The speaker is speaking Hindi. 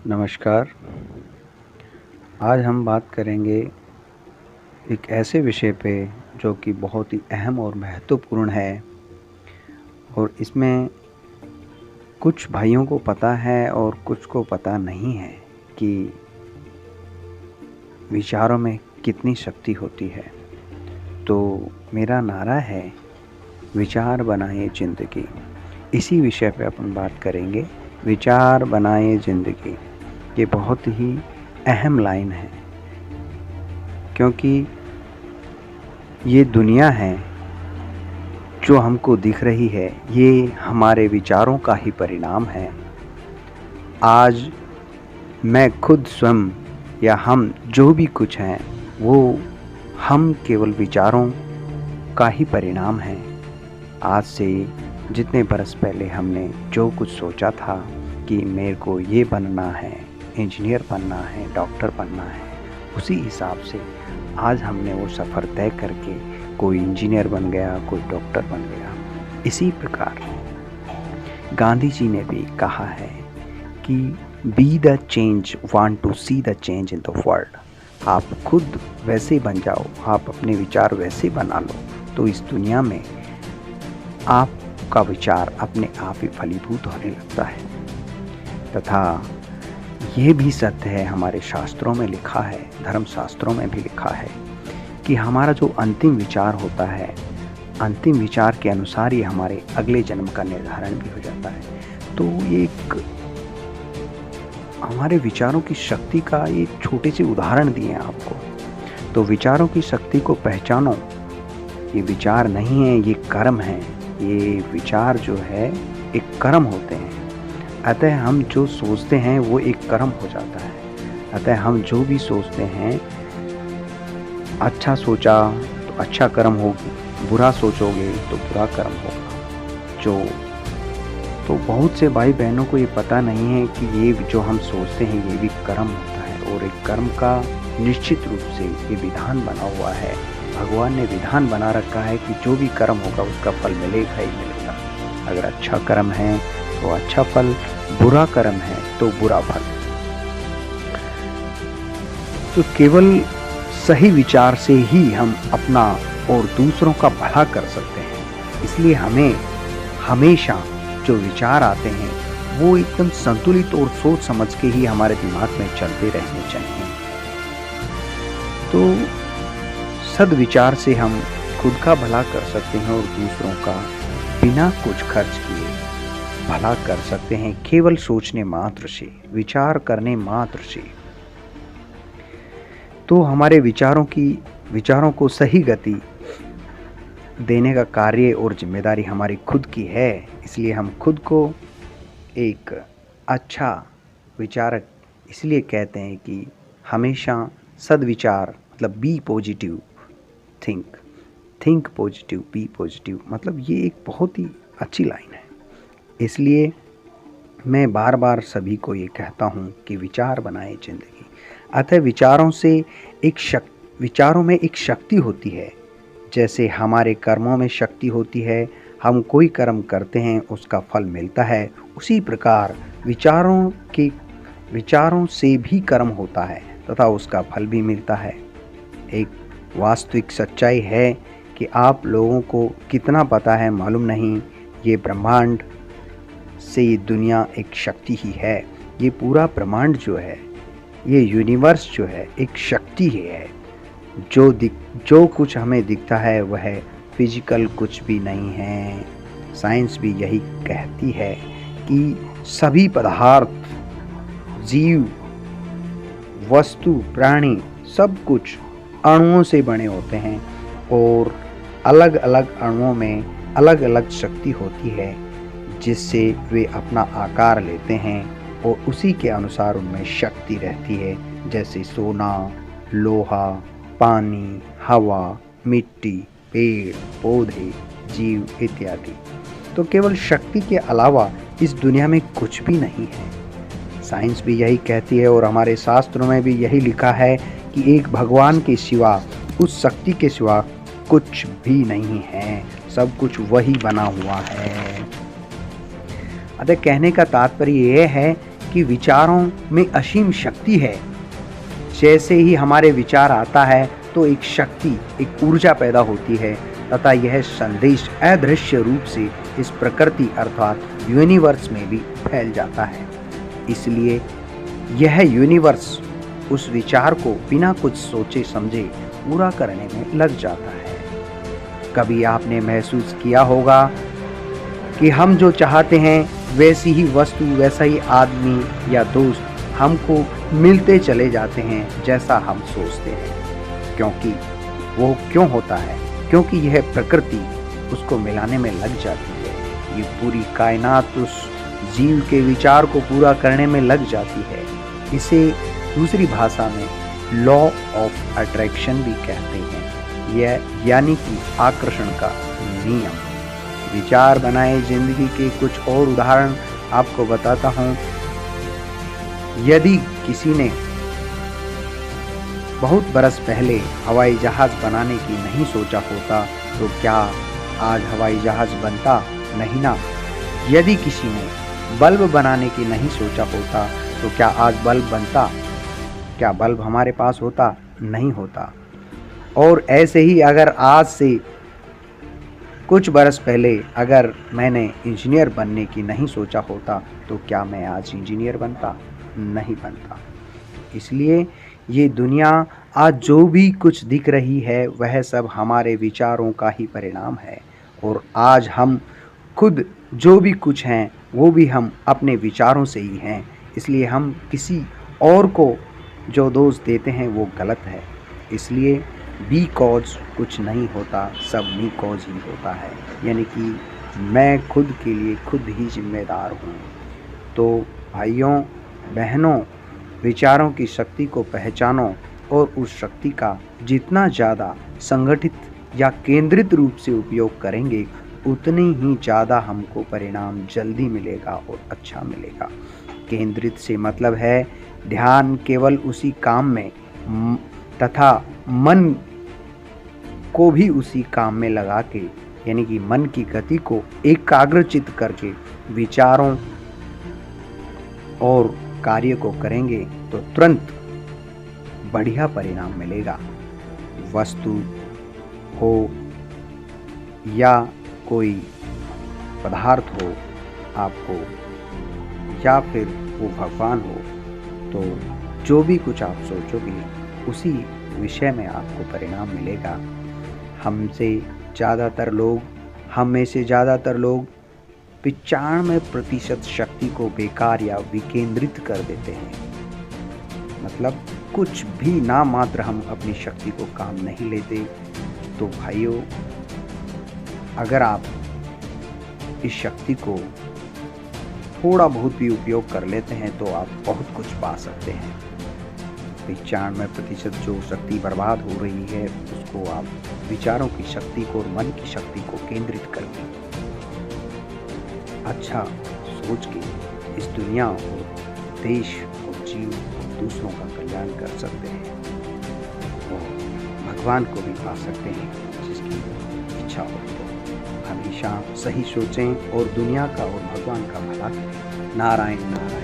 नमस्कार। आज हम बात करेंगे एक ऐसे विषय पे जो कि बहुत ही अहम और महत्वपूर्ण है और इसमें कुछ भाइयों को पता है और कुछ को पता नहीं है कि विचारों में कितनी शक्ति होती है। तो मेरा नारा है, विचार बनाए ज़िंदगी। इसी विषय पे अपन बात करेंगे, विचार बनाए ज़िंदगी। ये बहुत ही अहम लाइन है क्योंकि ये दुनिया है जो हमको दिख रही है, ये हमारे विचारों का ही परिणाम है। आज मैं खुद स्वयं या हम जो भी कुछ हैं वो हम केवल विचारों का ही परिणाम है। आज से जितने बरस पहले हमने जो कुछ सोचा था कि मेरे को ये बनना है, इंजीनियर बनना है, डॉक्टर बनना है, उसी हिसाब से आज हमने वो सफ़र तय करके कोई इंजीनियर बन गया, कोई डॉक्टर बन गया। इसी प्रकार गांधी जी ने भी कहा है कि be the change, want to see the change in the world. आप खुद वैसे बन जाओ, आप अपने विचार वैसे बना लो तो इस दुनिया में आपका विचार अपने आप ही फलीभूत होने लगता है। तथा ये भी सत्य है, हमारे शास्त्रों में लिखा है, धर्म शास्त्रों में भी लिखा है कि हमारा जो अंतिम विचार होता है, अंतिम विचार के अनुसार ही हमारे अगले जन्म का निर्धारण भी हो जाता है। तो ये एक हमारे विचारों की शक्ति का ये छोटे से उदाहरण दिए हैं आपको। तो विचारों की शक्ति को पहचानो। ये विचार नहीं है, ये कर्म है। ये विचार जो है एक कर्म होते हैं। अतः हम जो सोचते हैं वो एक कर्म हो जाता है। अतः हम जो भी सोचते हैं, अच्छा सोचा तो अच्छा कर्म होगी, बुरा सोचोगे तो बुरा कर्म होगा। तो बहुत से भाई बहनों को ये पता नहीं है कि ये जो हम सोचते हैं ये भी कर्म होता है और एक कर्म का निश्चित रूप से ये विधान बना हुआ है। भगवान ने विधान बना रखा है कि जो भी कर्म होगा उसका फल मिलेगा ही मिलेगा। अगर अच्छा कर्म है तो अच्छा फल, बुरा कर्म है तो बुरा फल। तो केवल सही विचार से ही हम अपना और दूसरों का भला कर सकते हैं। इसलिए हमें हमेशा जो विचार आते हैं वो एकदम संतुलित और सोच समझ के ही हमारे दिमाग में चलते रहने चाहिए। तो सद्विचार से हम खुद का भला कर सकते हैं और दूसरों का बिना कुछ खर्च किए भला कर सकते हैं, केवल सोचने मात्र से, विचार करने मात्र से। तो हमारे विचारों को सही गति देने का कार्य और जिम्मेदारी हमारी खुद की है। इसलिए हम खुद को एक अच्छा विचारक इसलिए कहते हैं कि हमेशा सद्विचार, मतलब be positive, think positive, be positive, मतलब ये एक बहुत ही अच्छी लाइन है। इसलिए मैं बार बार सभी को ये कहता हूँ कि विचार बनाए ज़िंदगी। अतः विचारों में एक शक्ति होती है। जैसे हमारे कर्मों में शक्ति होती है, हम कोई कर्म करते हैं उसका फल मिलता है, उसी प्रकार विचारों से भी कर्म होता है तथा उसका फल भी मिलता है। एक वास्तविक सच्चाई है कि आप लोगों को कितना पता है मालूम नहीं, ये ब्रह्मांड से ये दुनिया एक शक्ति ही है। ये पूरा ब्रह्मांड जो है, ये यूनिवर्स जो है, एक शक्ति ही है। जो कुछ हमें दिखता है वह फिजिकल कुछ भी नहीं है। साइंस भी यही कहती है कि सभी पदार्थ, जीव, वस्तु, प्राणी, सब कुछ अणुओं से बने होते हैं और अलग अलग अणुओं में अलग अलग शक्ति होती है जिससे वे अपना आकार लेते हैं और उसी के अनुसार उनमें शक्ति रहती है। जैसे सोना, लोहा, पानी, हवा, मिट्टी, पेड़ पौधे, जीव इत्यादि। तो केवल शक्ति के अलावा इस दुनिया में कुछ भी नहीं है। साइंस भी यही कहती है और हमारे शास्त्रों में भी यही लिखा है कि एक भगवान के सिवा, उस शक्ति के सिवा कुछ भी नहीं है, सब कुछ वही बना हुआ है। अतः कहने का तात्पर्य यह है कि विचारों में असीम शक्ति है। जैसे ही हमारे विचार आता है तो एक शक्ति, एक ऊर्जा पैदा होती है तथा यह संदेश अदृश्य रूप से इस प्रकृति अर्थात यूनिवर्स में भी फैल जाता है। इसलिए यह यूनिवर्स उस विचार को बिना कुछ सोचे समझे पूरा करने में लग जाता है। कभी आपने महसूस किया होगा कि हम जो चाहते हैं वैसी ही वस्तु, वैसा ही आदमी या दोस्त हमको मिलते चले जाते हैं जैसा हम सोचते हैं। क्योंकि वो क्यों होता है? क्योंकि यह प्रकृति उसको मिलाने में लग जाती है। ये पूरी कायनात उस जीव के विचार को पूरा करने में लग जाती है। इसे दूसरी भाषा में लॉ ऑफ अट्रैक्शन भी कहते हैं। यह यानी कि आकर्षण का नियम। विचार बनाए जिंदगी के कुछ और उदाहरण आपको बताता हूँ। यदि किसी ने बहुत बरस पहले हवाई जहाज बनाने की नहीं सोचा होता तो क्या आज हवाई जहाज बनता? नहीं ना। यदि किसी ने बल्ब बनाने की नहीं सोचा होता तो क्या आज बल्ब बनता? क्या बल्ब हमारे पास होता? नहीं होता। और ऐसे ही अगर आज से कुछ बरस पहले अगर मैंने इंजीनियर बनने की नहीं सोचा होता तो क्या मैं आज इंजीनियर बनता? नहीं बनता। इसलिए ये दुनिया आज जो भी कुछ दिख रही है वह सब हमारे विचारों का ही परिणाम है। और आज हम खुद जो भी कुछ हैं वो भी हम अपने विचारों से ही हैं। इसलिए हम किसी और को जो दोष देते हैं वो गलत है। इसलिए बी कॉज कुछ नहीं होता, सब मी कॉज ही होता है। यानी कि मैं खुद के लिए खुद ही जिम्मेदार हूँ। तो भाइयों बहनों, विचारों की शक्ति को पहचानो और उस शक्ति का जितना ज़्यादा संगठित या केंद्रित रूप से उपयोग करेंगे उतनी ही ज़्यादा हमको परिणाम जल्दी मिलेगा और अच्छा मिलेगा। केंद्रित से मतलब है ध्यान केवल उसी काम में तथा मन को भी उसी काम में लगा के, यानी कि मन की गति को एकाग्रचित करके विचारों और कार्य को करेंगे तो तुरंत बढ़िया परिणाम मिलेगा। वस्तु हो या कोई पदार्थ हो आपको, या फिर वो भगवान हो, तो जो भी कुछ आप सोचोगे उसी विषय में आपको परिणाम मिलेगा। हम में से ज़्यादातर लोग 95% शक्ति को बेकार या विकेंद्रित कर देते हैं। मतलब कुछ भी ना मात्र हम अपनी शक्ति को काम नहीं लेते। तो भाइयों अगर आप इस शक्ति को थोड़ा बहुत भी उपयोग कर लेते हैं तो आप बहुत कुछ पा सकते हैं। 95% जो शक्ति बर्बाद हो रही है उसको आप विचारों की शक्ति को और मन की शक्ति को केंद्रित करके अच्छा सोच के इस दुनिया और देश और जीव और दूसरों का कल्याण कर सकते हैं और भगवान को भी पा सकते हैं जिसकी इच्छा हो। तो हमेशा सही सोचें और दुनिया का और भगवान का भला करें। नारायण नारायण।